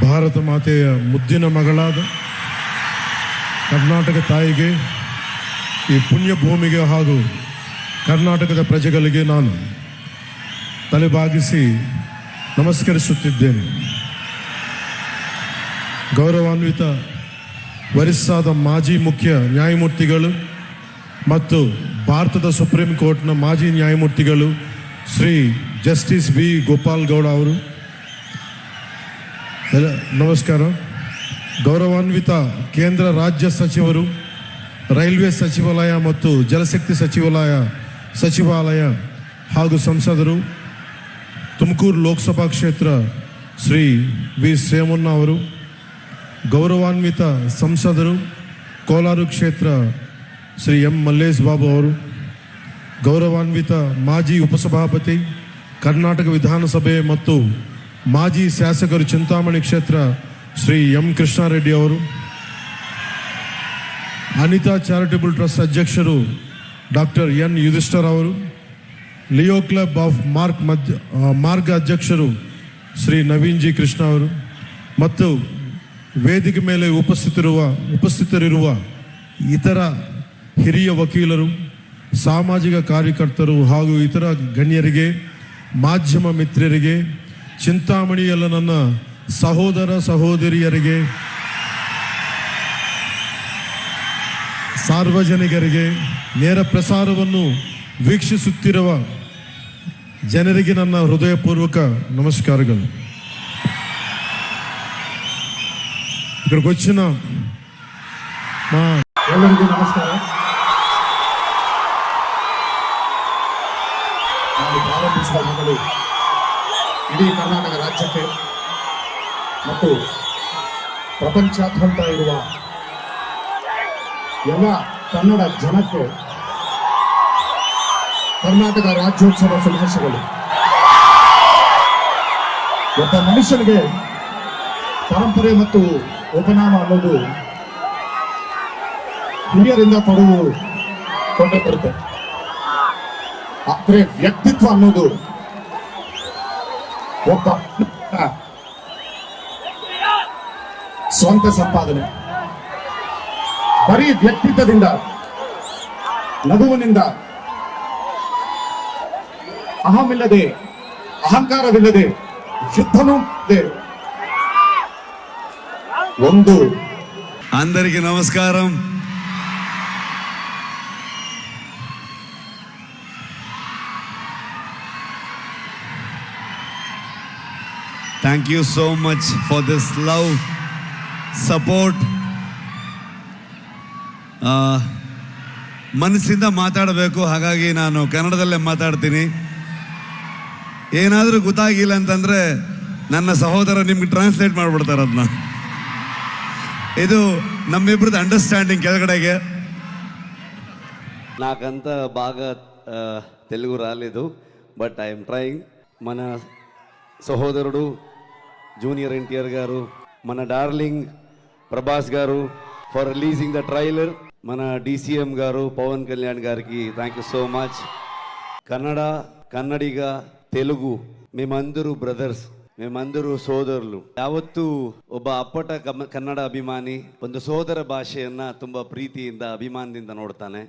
ಭಾರತ ಮಾತೆಯ ಮುದ್ದಿನ ಮಗಳಾದ ಕರ್ನಾಟಕ ತಾಯಿಗೆ, ಈ ಪುಣ್ಯ ಭೂಮಿಗೆ ಹಾಗೂ ಕರ್ನಾಟಕದ ಪ್ರಜೆಗಳಿಗೆ ನಾನು ತಲೆಬಾಗಿಸಿ ನಮಸ್ಕರಿಸುತ್ತಿದ್ದೇನೆ. ಗೌರವಾನ್ವಿತ ಒರಿಸ್ಸಾದ ಮಾಜಿ ಮುಖ್ಯ ನ್ಯಾಯಮೂರ್ತಿಗಳು ಮತ್ತು ಭಾರತದ ಸುಪ್ರೀಂ ಕೋರ್ಟ್ನ ಮಾಜಿ ನ್ಯಾಯಮೂರ್ತಿಗಳು ಶ್ರೀ ಜಸ್ಟಿಸ್ ವಿ ಗೋಪಾಲ್ ಗೌಡ ಅವರು, ನಮಸ್ಕಾರ. ಗೌರವಾನ್ವಿತ ಕೇಂದ್ರ ರಾಜ್ಯ ಸಚಿವರು, ರೈಲ್ವೆ ಸಚಿವಾಲಯ ಮತ್ತು ಜಲಶಕ್ತಿ ಸಚಿವಾಲಯ ಹಾಗೂ ಸಂಸದರು, ತುಮಕೂರು ಲೋಕಸಭಾ ಕ್ಷೇತ್ರ ಶ್ರೀ ವಿ ಸೋಮಣ್ಣ ಅವರು, ಗೌರವಾನ್ವಿತ ಸಂಸದರು, ಕೋಲಾರ ಕ್ಷೇತ್ರ ಶ್ರೀ ಎಂ ಮಲ್ಲೇಶ್ ಬಾಬು ಅವರು, ಗೌರವಾನ್ವಿತ ಮಾಜಿ ಉಪಸಭಾಪತಿ ಕರ್ನಾಟಕ ವಿಧಾನಸಭೆ ಮತ್ತು ಮಾಜಿ ಶಾಸಕರು ಚಿಂತಾಮಣಿ ಕ್ಷೇತ್ರ ಶ್ರೀ ಎಂ ಕೃಷ್ಣಾರೆಡ್ಡಿ ಅವರು, ಅನಿತಾ ಚಾರಿಟಬಲ್ ಟ್ರಸ್ಟ್ ಅಧ್ಯಕ್ಷರು ಡಾಕ್ಟರ್ ಎನ್ ಯುಧಿಷ್ಠರ್ ಅವರು, ಲಿಯೋ ಕ್ಲಬ್ ಆಫ್ ಮಾರ್ಗ ಅಧ್ಯಕ್ಷರು ಶ್ರೀ ನವೀನ್ ಜಿ ಕೃಷ್ಣ ಅವರು ಮತ್ತು ವೇದಿಕೆ ಮೇಲೆ ಉಪಸ್ಥಿತರಿರುವ ಇತರ ಹಿರಿಯ ವಕೀಲರು, ಸಾಮಾಜಿಕ ಕಾರ್ಯಕರ್ತರು ಹಾಗೂ ಇತರ ಗಣ್ಯರಿಗೆ, ಮಾಧ್ಯಮ ಮಿತ್ರರಿಗೆ, ಚಿಂತಾಮಣಿಯಲ್ಲ ನನ್ನ ಸಹೋದರ ಸಹೋದರಿಯರಿಗೆ, ಸಾರ್ವಜನಿಕರಿಗೆ, ನೇರ ಪ್ರಸಾರವನ್ನು ವೀಕ್ಷಿಸುತ್ತಿರುವ ಜನರಿಗೆ ನನ್ನ ಹೃದಯಪೂರ್ವಕ ನಮಸ್ಕಾರಗಳು. ಇక్కడికి వచ్చిన ಎಲ್ಲರಿಗೂ ನಮಸ್ಕಾರ. ನಾನು ಪ್ರಾರಂಭಿಸಿದ ಮೊದಲು ಇಡೀ ಕರ್ನಾಟಕ ರಾಜ್ಯಕ್ಕೆ ಮತ್ತು ಪ್ರಪಂಚಾದ್ಯಂತ ಇರುವ ಎಲ್ಲ ಕನ್ನಡ ಜನಕ್ಕೆ ಕರ್ನಾಟಕ ರಾಜ್ಯೋತ್ಸವ ಶುಭಾಶಯಗಳು. ಒಬ್ಬ ಮನುಷ್ಯನಿಗೆ ಪರಂಪರೆ ಮತ್ತು ಉಪನಾಮ ಅನ್ನೋದು ಹಿರಿಯರಿಂದ ಕೊಂಡೇ ಬರುತ್ತೆ. ಆದರೆ ವ್ಯಕ್ತಿತ್ವ ಅನ್ನೋದು ಒಬ್ಬ ಸ್ವಂತ ಸಂಪಾದನೆ. ಬರೀ ವ್ಯಕ್ತಿತ್ವದಿಂದ, ನಗುವಿನಿಂದ, ಅಹಮಿಲ್ಲದೆ, ಅಹಂಕಾರವಿಲ್ಲದೆ, ಯುದ್ಧನೂ ಒಂದು. అందరికీ నమస్కారం. Thank you so much for this love, support. ಮನಸ್ಸಿಂದ ಮಾತಾಡಬೇಕು, ಹಾಗಾಗಿ ನಾನು ಕನ್ನಡದಲ್ಲೇ ಮಾತಾಡ್ತೀನಿ. ಏನಾದರೂ ಗೊತ್ತಾಗಿಲ್ಲ ಅಂತಂದರೆ ನನ್ನ ಸಹೋದರ ನಿಮ್ಗೆ ಟ್ರಾನ್ಸ್ಲೇಟ್ ಮಾಡಿಬಿಡ್ತಾರೆ ಅದನ್ನ. ಇದು నమ్మిబ్రది అండర్స్టాండింగ్ ಕೆಳಗಡೆಗೆ. నాకంత బాగా తెలుగు రాలేదు, బట్ ఐఎమ్ ట్రయింగ్. మన సహోదరుడు జూనియర్ ఎన్టీఆర్ గారు, మన darling Prabhas garu for releasing the trailer, మన డిసిఎం గారు పవన్ కళ్యాణ్ గారికి thank you so much. Kannadiga, Telugu మేమందరూ బ్రదర్స్, ಮೇಮಂದರು ಸೋದರರು. ಯಾವತ್ತೂ ಒಬ್ಬ ಅಪ್ಪಟ ಕನ್ನಡ ಅಭಿಮಾನಿ ಒಂದು ಸೋದರ ಭಾಷೆಯನ್ನ ತುಂಬಾ ಪ್ರೀತಿಯಿಂದ, ಅಭಿಮಾನದಿಂದ ನೋಡ್ತಾನೆ.